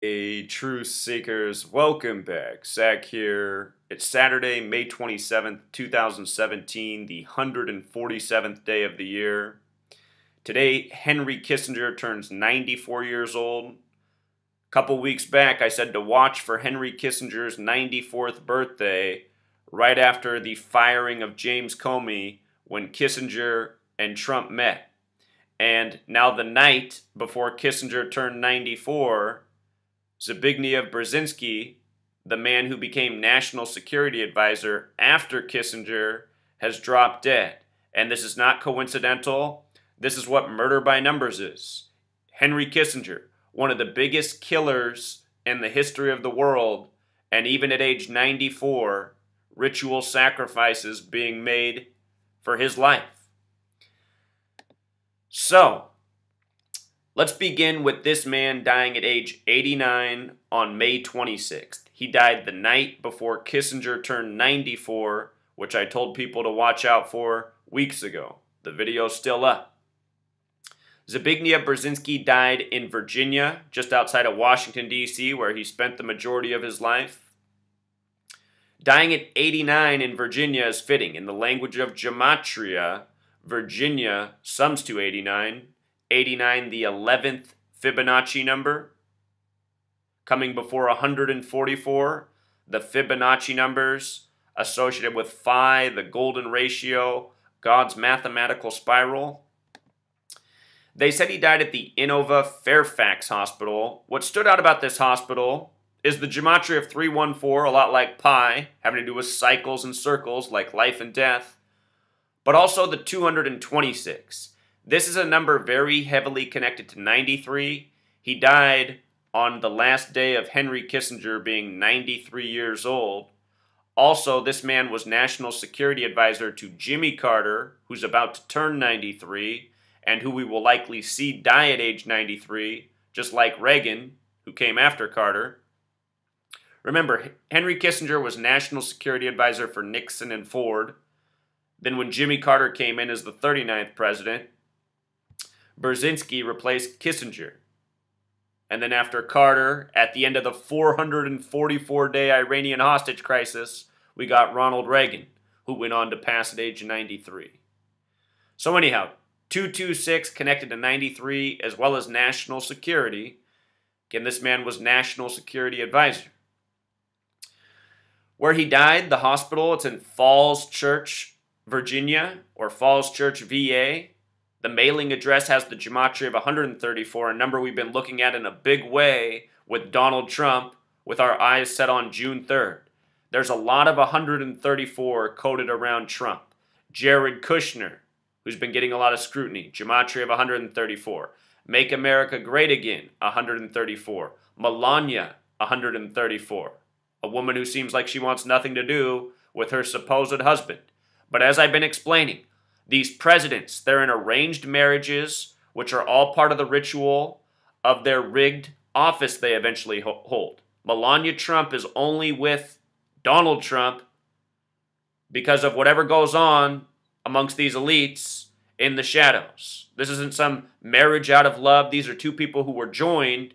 Hey, truth seekers, welcome back. Zach here. It's Saturday, May 27th, 2017, the 147th day of the year. Today, Henry Kissinger turns 94 years old. A couple weeks back, I said to watch for Henry Kissinger's 94th birthday right after the firing of James Comey when Kissinger and Trump met. And now the night before Kissinger turned 94, Zbigniew Brzezinski, the man who became National Security Advisor after Kissinger, has dropped dead. And this is not coincidental. This is what murder by numbers is. Henry Kissinger, one of the biggest killers in the history of the world, and even at age 94, ritual sacrifices being made for his life. So, let's begin with this man dying at age 89 on May 26th. He died the night before Kissinger turned 94, which I told people to watch out for weeks ago. The video's still up. Zbigniew Brzezinski died in Virginia, just outside of Washington, D.C., where he spent the majority of his life. Dying at 89 in Virginia is fitting. In the language of gematria, Virginia sums to 89. 89, the 11th Fibonacci number, coming before 144, the Fibonacci numbers associated with phi, the golden ratio, God's mathematical spiral. They said he died at the Inova Fairfax Hospital. What stood out about this hospital is the gematria of 314, a lot like pi, having to do with cycles and circles like life and death, but also the 226. This is a number very heavily connected to 93. He died on the last day of Henry Kissinger being 93 years old. Also, this man was National Security Advisor to Jimmy Carter, who's about to turn 93, and who we will likely see die at age 93, just like Reagan, who came after Carter. Remember, Henry Kissinger was National Security Advisor for Nixon and Ford. Then when Jimmy Carter came in as the 39th president, Brzezinski replaced Kissinger. And then after Carter, at the end of the 444-day Iranian hostage crisis, we got Ronald Reagan, who went on to pass at age 93. So anyhow, 226 connected to 93 as well as national security. Again, this man was National Security Advisor. Where he died, the hospital, it's in Falls Church, Virginia, or Falls Church, VA. The mailing address has the gematria of 134, a number we've been looking at in a big way with Donald Trump, with our eyes set on June 3rd. There's a lot of 134 coded around Trump. Jared Kushner, who's been getting a lot of scrutiny, gematria of 134. Make America Great Again, 134. Melania, 134. A woman who seems like she wants nothing to do with her supposed husband. But as I've been explaining, these presidents, they're in arranged marriages, which are all part of the ritual of their rigged office they eventually hold. Melania Trump is only with Donald Trump because of whatever goes on amongst these elites in the shadows. This isn't some marriage out of love. These are two people who were joined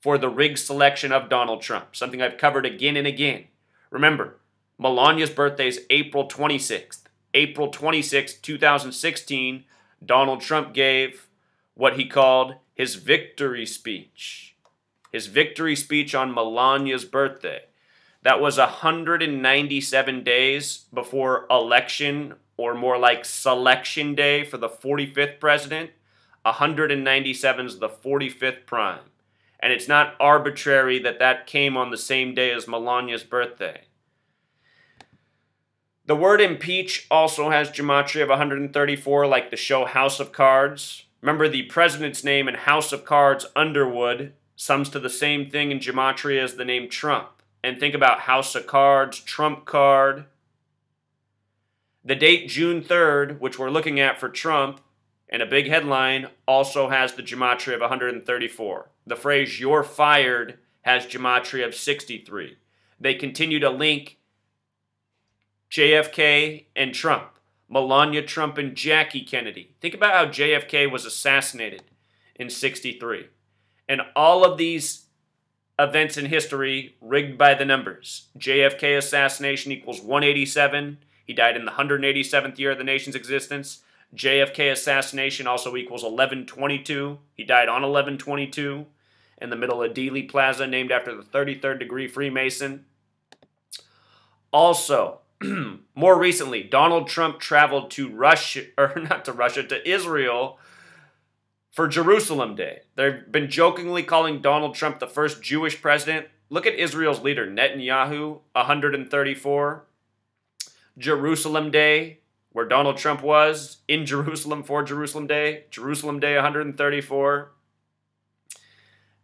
for the rigged selection of Donald Trump, something I've covered again and again. Remember, Melania's birthday is April 26th. April 26, 2016, Donald Trump gave what he called his victory speech. His victory speech on Melania's birthday. That was 197 days before election, or more like selection day for the 45th president. 197 is the 45th prime. And it's not arbitrary that that came on the same day as Melania's birthday. The word impeach also has gematria of 134, like the show House of Cards. Remember, the president's name in House of Cards, Underwood, sums to the same thing in gematria as the name Trump. And think about House of Cards, Trump card. The date June 3rd, which we're looking at for Trump, and a big headline, also has the gematria of 134. The phrase, "you're fired," has gematria of 63. They continue to link JFK and Trump. Melania Trump and Jackie Kennedy. Think about how JFK was assassinated in '63. And all of these events in history rigged by the numbers. JFK assassination equals 187. He died in the 187th year of the nation's existence. JFK assassination also equals 1122. He died on 1122 in the middle of Dealey Plaza, named after the 33rd degree Freemason. Also, more recently, Donald Trump traveled to to Israel for Jerusalem Day. They've been jokingly calling Donald Trump the first Jewish president. Look at Israel's leader, Netanyahu, 134. Jerusalem Day, where Donald Trump was, in Jerusalem for Jerusalem Day. Jerusalem Day, 134.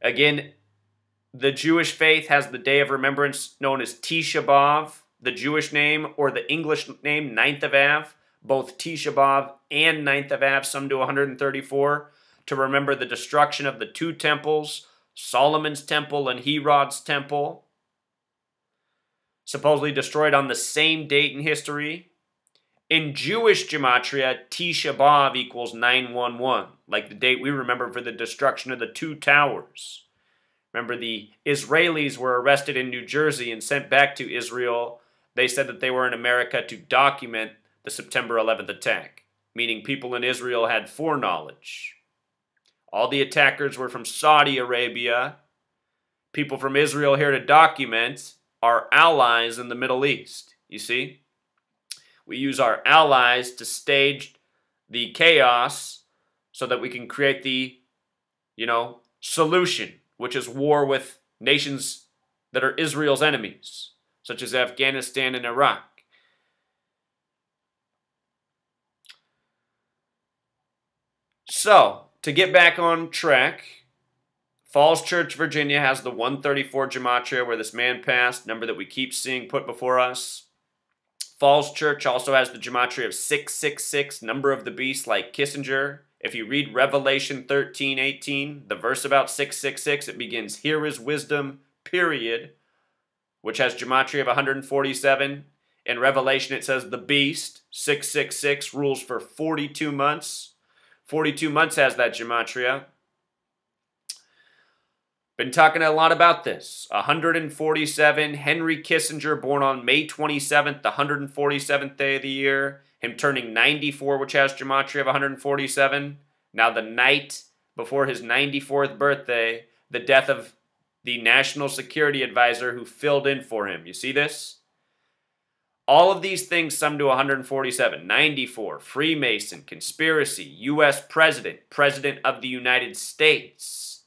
Again, the Jewish faith has the day of remembrance known as Tisha B'Av, the Jewish name, or the English name, 9th of Av. Both Tisha B'Av and 9th of Av sum to 134, to remember the destruction of the two temples, Solomon's temple and Herod's temple, supposedly destroyed on the same date in history. In Jewish gematria, Tisha B'Av equals 911, like the date we remember for the destruction of the two towers. Remember, the Israelis were arrested in New Jersey and sent back to Israel. They said that they were in America to document the September 11th attack, meaning people in Israel had foreknowledge. All the attackers were from Saudi Arabia. People from Israel here to document our allies in the Middle East. You see? We use our allies to stage the chaos so that we can create the, solution, which is war with nations that are Israel's enemies, such as Afghanistan and Iraq. So, to get back on track, Falls Church, Virginia has the 134 gematria where this man passed, number that we keep seeing put before us. Falls Church also has the gematria of 666, number of the beast, like Kissinger. If you read Revelation 13:18, the verse about 666, it begins, "Here is wisdom, period," which has gematria of 147. In Revelation, it says the beast, 666, rules for 42 months. 42 months has that gematria. Been talking a lot about this. 147, Henry Kissinger, born on May 27th, the 147th day of the year. Him turning 94, which has gematria of 147. Now the night before his 94th birthday, the death of the National Security Advisor who filled in for him. You see this? All of these things sum to 147. 94, Freemason, conspiracy, U.S. President, President of the United States.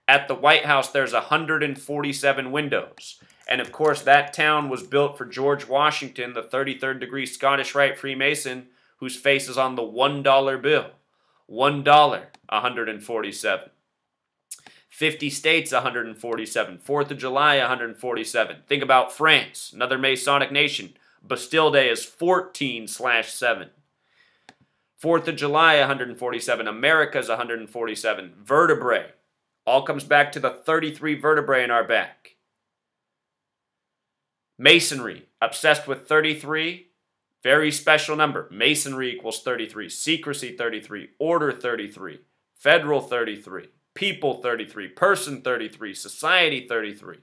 At the White House, there's 147 windows. And of course, that town was built for George Washington, the 33rd degree Scottish Rite Freemason, whose face is on the $1 bill. $1, 147. 50 states, 147. 4th of July, 147. Think about France, another Masonic nation. Bastille Day is 14/7. 4th of July, 147. America's 147. Vertebrae. All comes back to the 33 vertebrae in our back. Masonry, obsessed with 33, very special number. Masonry equals 33, secrecy 33, order 33, federal 33, people 33, person 33, society 33.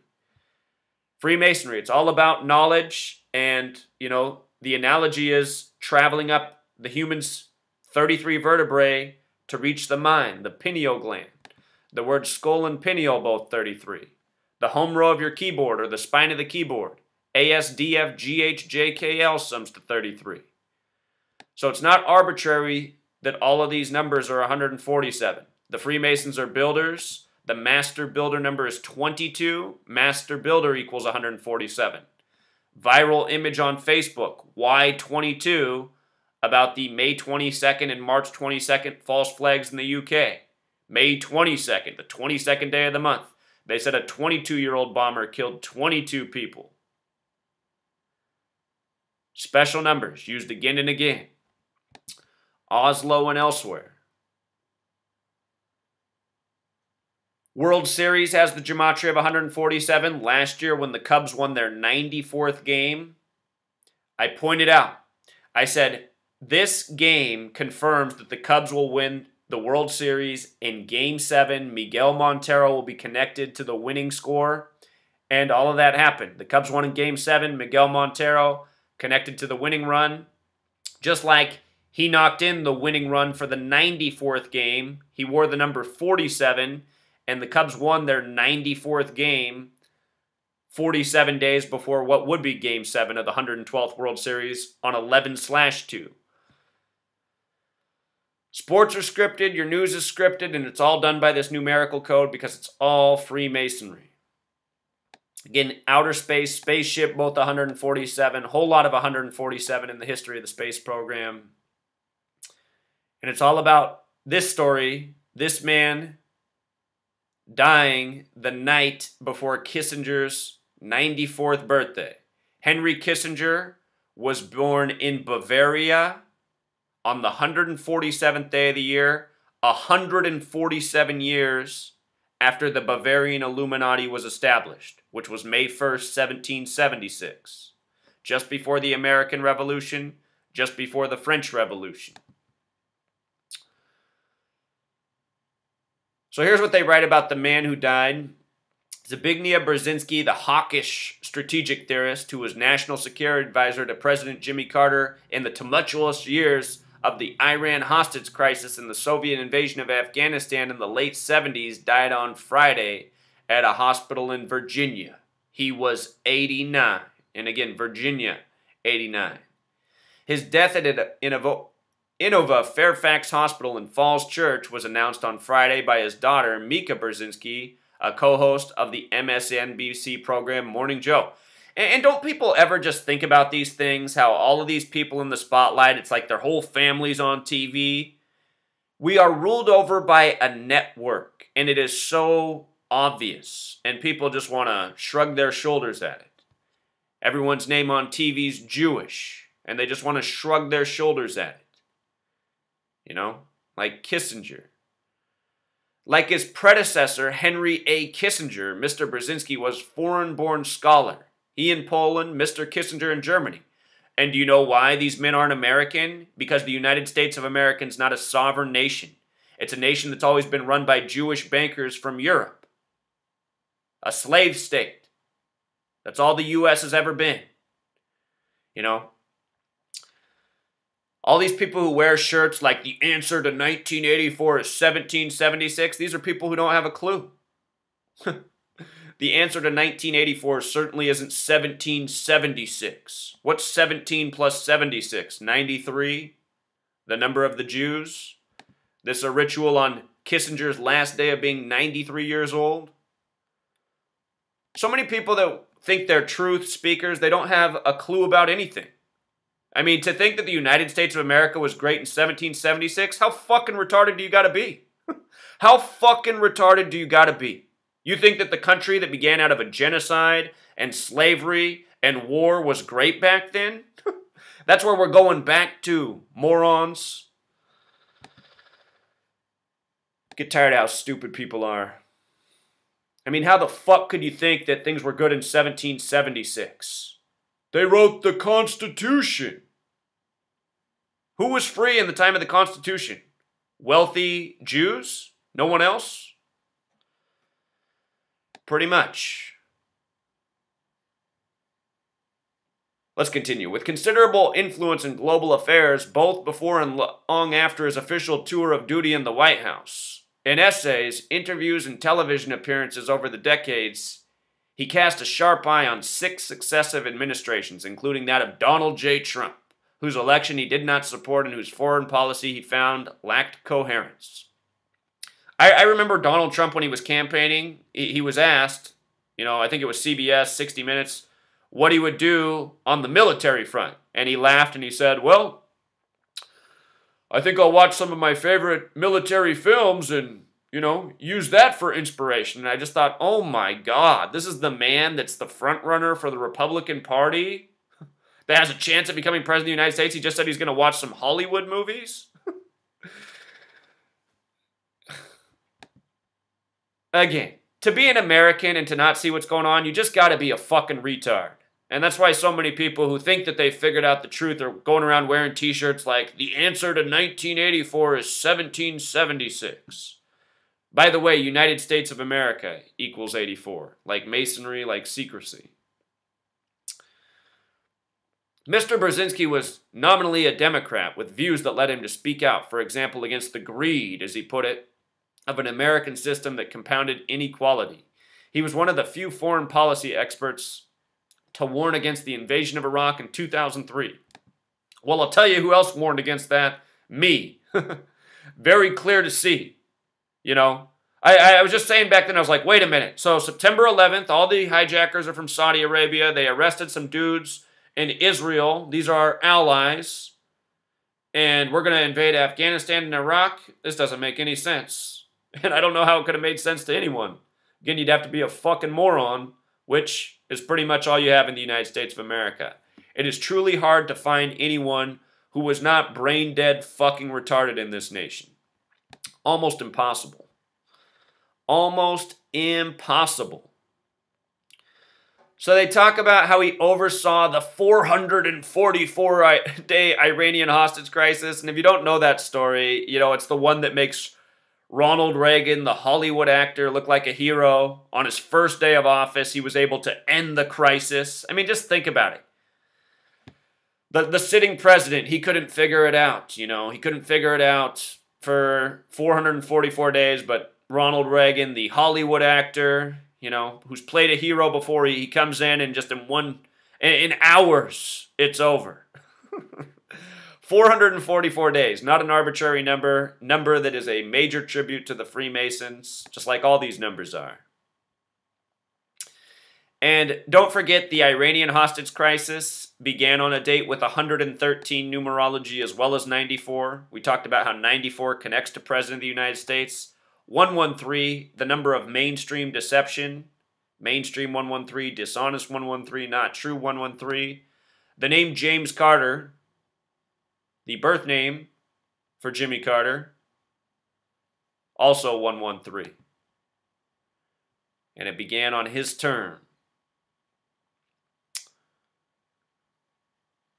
Freemasonry, it's all about knowledge, and, the analogy is traveling up the human's 33 vertebrae to reach the mind, the pineal gland. The word skull and pineal, both 33. The home row of your keyboard, or the spine of the keyboard. A, S, D, F, G, H, J, K, L sums to 33. So it's not arbitrary that all of these numbers are 147. The Freemasons are builders. The master builder number is 22. Master builder equals 147. Viral image on Facebook, Y22, about the May 22nd and March 22nd false flags in the UK. May 22nd, the 22nd day of the month. They said a 22-year-old bomber killed 22 people. Special numbers used again and again. Oslo and elsewhere. World Series has the gematria of 147. Last year, when the Cubs won their 94th game, I pointed out, I said, this game confirms that the Cubs will win the World Series in Game 7. Miguel Montero will be connected to the winning score. And all of that happened. The Cubs won in Game 7. Miguel Montero connected to the winning run. Just like he knocked in the winning run for the 94th game. He wore the number 47. And the Cubs won their 94th game 47 days before what would be Game 7 of the 112th World Series on 11/2. Sports are scripted, your news is scripted, and it's all done by this numerical code because it's all Freemasonry. Again, outer space, spaceship, both 147, whole lot of 147 in the history of the space program. And it's all about this story, this man dying the night before Kissinger's 94th birthday. Henry Kissinger was born in Bavaria on the 147th day of the year, 147 years after the Bavarian Illuminati was established, which was May 1st, 1776, just before the American Revolution, just before the French Revolution. So here's what they write about the man who died. Zbigniew Brzezinski, the hawkish strategic theorist who was national security advisor to President Jimmy Carter in the tumultuous years of the Iran hostage crisis and the Soviet invasion of Afghanistan in the late 70s, died on Friday at a hospital in Virginia. He was 89. And again, Virginia, 89. His death at Innova Fairfax Hospital in Falls Church was announced on Friday by his daughter, Mika Brzezinski, a co-host of the MSNBC program Morning Joe. And don't people ever just think about these things, how all of these people in the spotlight, it's like their whole family's on TV? We are ruled over by a network, and it is so obvious, and people just want to shrug their shoulders at it. Everyone's name on TV is Jewish, and they just want to shrug their shoulders at it. You know, like Kissinger. Like his predecessor, Henry A. Kissinger, Mr. Brzezinski was foreign-born scholar. He in Poland, Mr. Kissinger in Germany. And do you know why these men aren't American? Because the United States of America is not a sovereign nation. It's a nation that's always been run by Jewish bankers from Europe. A slave state. That's all the U.S. has ever been. You know? All these people who wear shirts like the answer to 1984 is 1776, these are people who don't have a clue. The answer to 1984 certainly isn't 1776. What's 17 plus 76? 93? The number of the Jews? This a ritual on Kissinger's last day of being 93 years old? So many people that think they're truth speakers, they don't have a clue about anything. I mean, to think that the United States of America was great in 1776, how fucking retarded do you gotta be? How fucking retarded do you gotta be? You think that the country that began out of a genocide and slavery and war was great back then? That's where we're going back to, morons. Get tired of how stupid people are. I mean, how the fuck could you think that things were good in 1776? They wrote the Constitution. Who was free in the time of the Constitution? Wealthy Jews? No one else? Pretty much. Let's continue. With considerable influence in global affairs, both before and long after his official tour of duty in the White House, in essays, interviews, and television appearances over the decades, he cast a sharp eye on 6 successive administrations, including that of Donald J. Trump, whose election he did not support and whose foreign policy he found lacked coherence. I remember Donald Trump when he was campaigning, he was asked, you know, I think it was CBS, 60 Minutes, what he would do on the military front. And he laughed and he said, well, I think I'll watch some of my favorite military films and, you know, use that for inspiration. And I just thought, oh my God, this is the man that's the front runner for the Republican Party that has a chance at becoming president of the United States. He just said he's going to watch some Hollywood movies. Again, to be an American and to not see what's going on, you just got to be a fucking retard. And that's why so many people who think that they figured out the truth are going around wearing t-shirts like, the answer to 1984 is 1776. By the way, United States of America equals 84. Like masonry, like secrecy. Mr. Brzezinski was nominally a Democrat with views that led him to speak out, for example, against the greed, as he put it, of an American system that compounded inequality. He was one of the few foreign policy experts to warn against the invasion of Iraq in 2003. Well, I'll tell you who else warned against that. Me. Very clear to see. You know, I was just saying back then, I was like, wait a minute. So September 11th, all the hijackers are from Saudi Arabia. They arrested some dudes in Israel. These are our allies. And we're going to invade Afghanistan and Iraq. This doesn't make any sense. And I don't know how it could have made sense to anyone. Again, you'd have to be a fucking moron, which is pretty much all you have in the United States of America. It is truly hard to find anyone who was not brain dead fucking retarded in this nation. Almost impossible. Almost impossible. So they talk about how he oversaw the 444-day Iranian hostage crisis. And if you don't know that story, you know, it's the one that makes Ronald Reagan, the Hollywood actor, look like a hero. On his first day of office, he was able to end the crisis. I mean, just think about it. The sitting president, he couldn't figure it out, you know. He couldn't figure it out for 444 days, but Ronald Reagan, the Hollywood actor, you know, who's played a hero before, he comes in and just in hours, it's over. 444 days, not an arbitrary number that is a major tribute to the Freemasons, just like all these numbers are. And don't forget, the Iranian hostage crisis began on a date with 113 numerology as well as 94. We talked about how 94 connects to President of the United States. 113, the number of mainstream deception. Mainstream 113, dishonest 113, not true 113. The name James Carter, the birth name for Jimmy Carter, also 113. And it began on his term.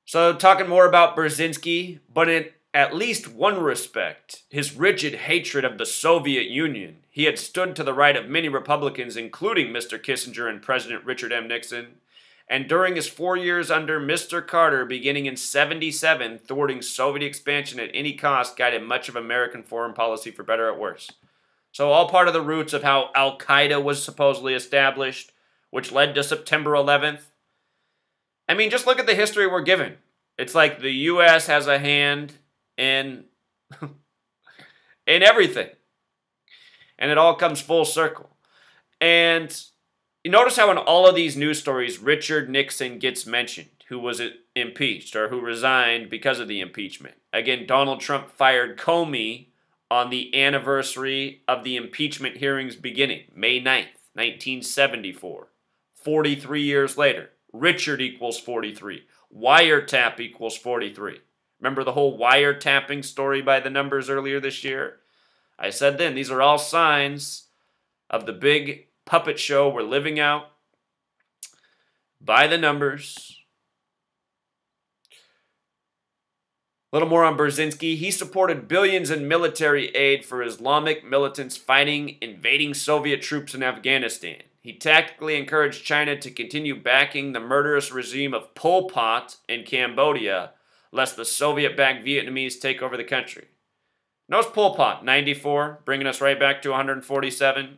So talking more about Brzezinski, but in at least one respect, his rigid hatred of the Soviet Union. He had stood to the right of many Republicans, including Mr. Kissinger and President Richard M. Nixon. And during his 4 years under Mr. Carter, beginning in '77, thwarting Soviet expansion at any cost guided much of American foreign policy for better or worse. So all part of the roots of how Al-Qaeda was supposedly established, which led to September 11th. I mean, just look at the history we're given. It's like the U.S. has a hand in everything. And it all comes full circle. And you notice how in all of these news stories, Richard Nixon gets mentioned, who was impeached or who resigned because of the impeachment. Again, Donald Trump fired Comey on the anniversary of the impeachment hearings beginning, May 9th, 1974. 43 years later, Richard equals 43. Wiretap equals 43. Remember the whole wiretapping story by the numbers earlier this year? I said then, these are all signs of the big puppet show we're living out by the numbers. A little more on Brzezinski. He supported billions in military aid for Islamic militants fighting invading Soviet troops in Afghanistan. He tactically encouraged China to continue backing the murderous regime of Pol Pot in Cambodia, lest the Soviet-backed Vietnamese take over the country. Notice Pol Pot, 94, bringing us right back to 147.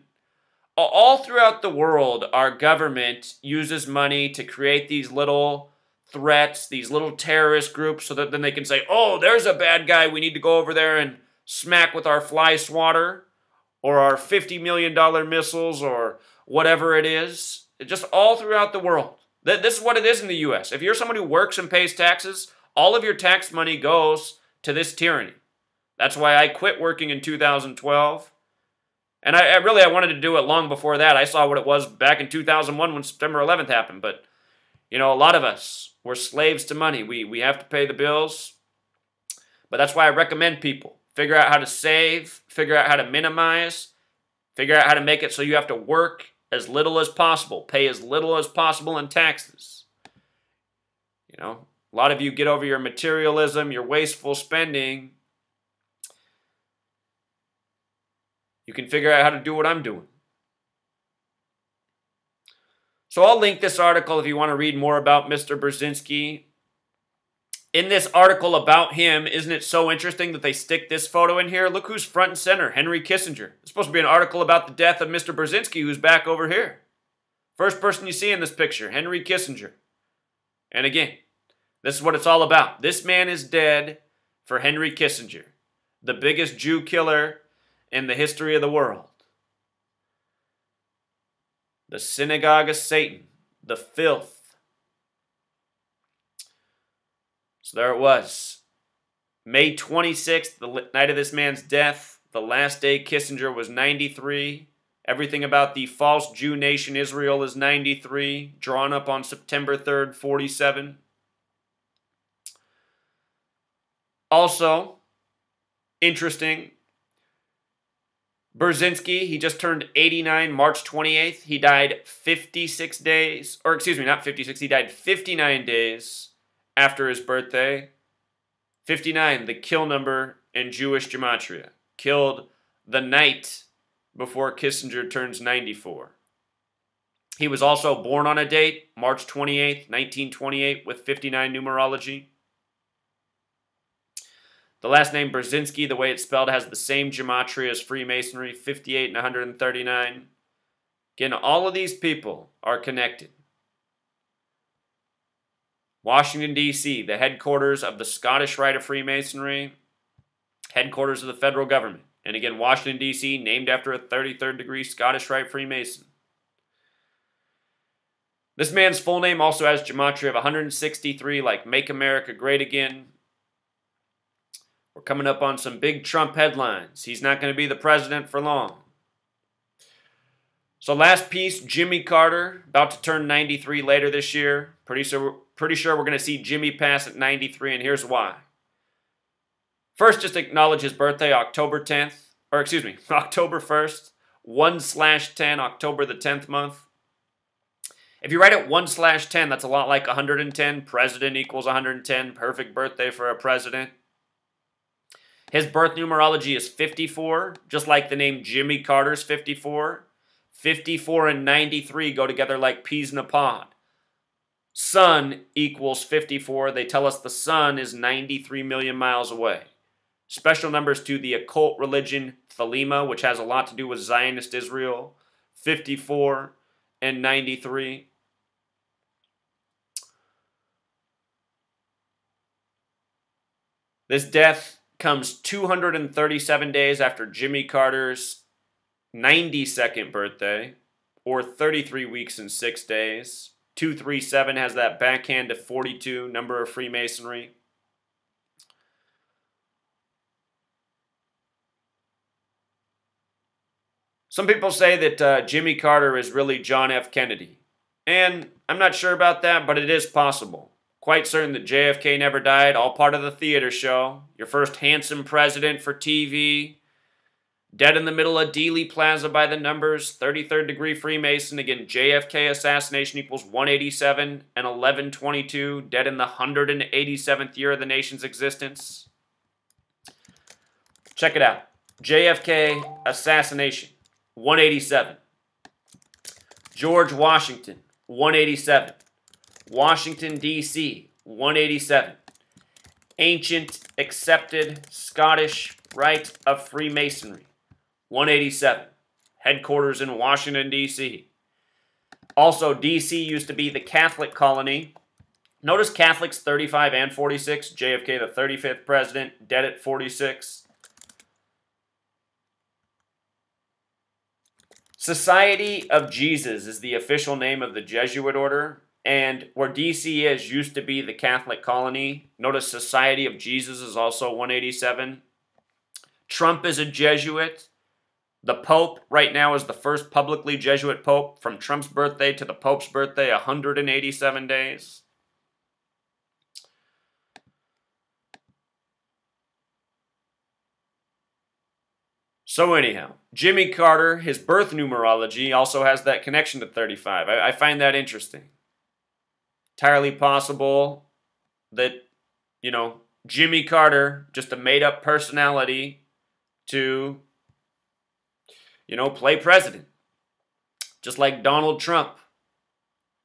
All throughout the world, our government uses money to create these little threats, these little terrorist groups, so that then they can say, oh, there's a bad guy, we need to go over there and smack with our fly swatter, or our $50 million missiles, or whatever it is. Just all throughout the world. This is what it is in the U.S. If you're someone who works and pays taxes, all of your tax money goes to this tyranny. That's why I quit working in 2012. And I wanted to do it long before that. I saw what it was back in 2001 when September 11th happened. But, you know, a lot of us, we're slaves to money. We have to pay the bills. But that's why I recommend people figure out how to save, figure out how to minimize, figure out how to make it so you have to work as little as possible, pay as little as possible in taxes. You know, a lot of you get over your materialism, your wasteful spending. You can figure out how to do what I'm doing. So I'll link this article if you want to read more about Mr. Brzezinski. In this article about him, isn't it so interesting that they stick this photo in here? Look who's front and center, Henry Kissinger. It's supposed to be an article about the death of Mr. Brzezinski, who's back over here. First person you see in this picture, Henry Kissinger. And again, this is what it's all about. This man is dead for Henry Kissinger, the biggest Jew killer in the history of the world. The synagogue of Satan, the filth. So there it was. May 26th, the night of this man's death, the last day Kissinger was 93. Everything about the false Jew nation Israel is 93, drawn up on September 3rd, 47. Also, interesting, Brzezinski, he just turned 89 March 28th. He died 56 days, or excuse me, not 56, he died 59 days after his birthday. 59, the kill number in Jewish gematria. Killed the night before Kissinger turns 94. He was also born on a date, March 28th, 1928, with 59 numerology. The last name Brzezinski, the way it's spelled, has the same gematria as Freemasonry, 58 and 139. Again, all of these people are connected. Washington, D.C., the headquarters of the Scottish Rite of Freemasonry, headquarters of the federal government. And again, Washington, D.C., named after a 33rd degree Scottish Rite Freemason. This man's full name also has gematria of 163, like Make America Great Again. We're coming up on some big Trump headlines. He's not going to be the president for long. So last piece, Jimmy Carter, about to turn 93 later this year. Pretty sure we're going to see Jimmy pass at 93, and here's why. First, just acknowledge his birthday, October 10th, or excuse me, October 1st, 1/10, October the 10th month. If you write it 1/10, that's a lot like 110. President equals 110. Perfect birthday for a president. His birth numerology is 54, just like the name Jimmy Carter's 54. 54 and 93 go together like peas in a pod. Sun equals 54. They tell us the sun is 93 million miles away. Special numbers to the occult religion Thelema, which has a lot to do with Zionist Israel. 54 and 93. This death comes 237 days after Jimmy Carter's 92nd birthday, or 33 weeks and 6 days. 237 has that backhand to 42, number of Freemasonry. Some people say that Jimmy Carter is really John F. Kennedy. And I'm not sure about that, but it is possible. Quite certain that JFK never died, all part of the theater show. Your first handsome president for TV. Dead in the middle of Dealey Plaza by the numbers. 33rd degree Freemason. Again, JFK assassination equals 187 and 1122. Dead in the 187th year of the nation's existence. Check it out. JFK assassination, 187. George Washington, 187. Washington, D.C., 187. Ancient accepted Scottish Rite of Freemasonry, 187. Headquarters in Washington, D.C. Also, D.C. used to be the Catholic colony. Notice Catholics 35 and 46. JFK, the 35th president, dead at 46. Society of Jesus is the official name of the Jesuit order. And where D.C. is used to be the Catholic colony. Notice Society of Jesus is also 187. Trump is a Jesuit. The Pope right now is the first publicly Jesuit Pope. From Trump's birthday to the Pope's birthday, 187 days. So anyhow, Jimmy Carter, his birth numerology also has that connection to 35. I find that interesting. Entirely possible that, Jimmy Carter, just a made-up personality to, play president. Just like Donald Trump,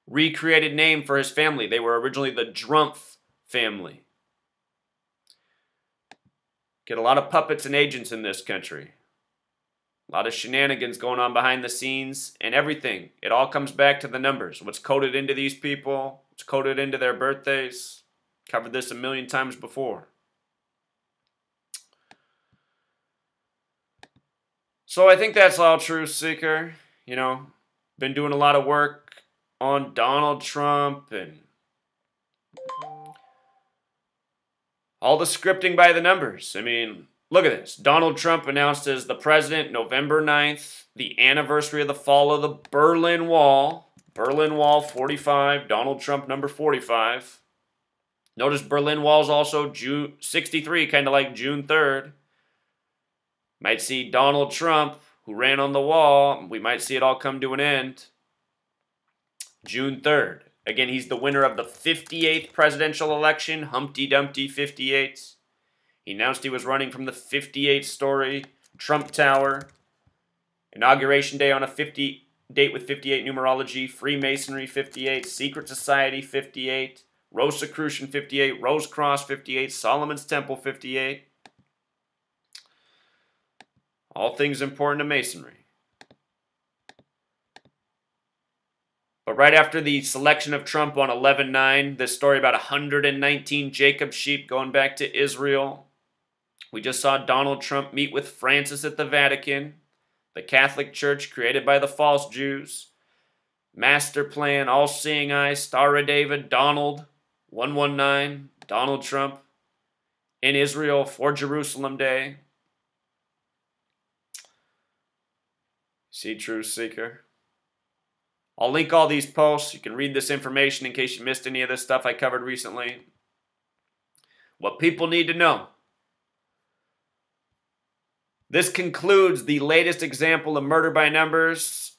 recreated name for his family. They were originally the Drumpf family. Get a lot of puppets and agents in this country. A lot of shenanigans going on behind the scenes and everything. It all comes back to the numbers. What's coded into these people, what's coded into their birthdays. Covered this a million times before. So I think that's all, Truth Seeker. Been doing a lot of work on Donald Trump and all the scripting by the numbers. I mean, look at this. Donald Trump announced as the president November 9th, the anniversary of the fall of the Berlin Wall. Berlin Wall 45, Donald Trump number 45. Notice Berlin Wall is also June 63, kind of like June 3rd. Might see Donald Trump, who ran on the wall. We might see it all come to an end. June 3rd. Again, he's the winner of the 58th presidential election, Humpty Dumpty 58. He announced he was running from the 58-story Trump Tower. Inauguration day on a date with 58 numerology, Freemasonry 58, Secret Society 58, Rosicrucian 58, Rose Cross 58, Solomon's Temple 58. All things important to Masonry. But right after the selection of Trump on 11/9, this story about 119 Jacob sheep going back to Israel. We just saw Donald Trump meet with Francis at the Vatican, the Catholic Church created by the false Jews. Master plan, all-seeing eye, Star of David, Donald, 119, Donald Trump, in Israel for Jerusalem Day. See, Truth Seeker? I'll link all these posts. You can read this information in case you missed any of this stuff I covered recently. What people need to know. This concludes the latest example of murder by numbers.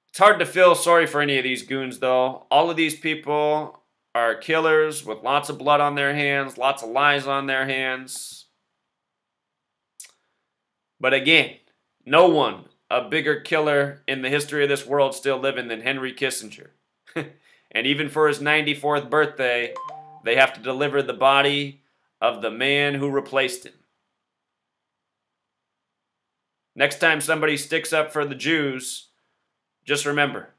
It's hard to feel sorry for any of these goons, though. All of these people are killers with lots of blood on their hands, lots of lies on their hands. But again, no one a bigger killer in the history of this world still living than Henry Kissinger. And even for his 94th birthday, they have to deliver the body of the man who replaced him. Next time somebody sticks up for the Jews, just remember,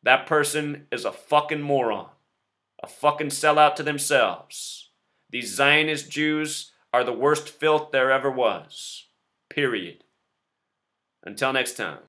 that person is a fucking moron. A fucking sellout to themselves. These Zionist Jews are the worst filth there ever was. Period. Until next time.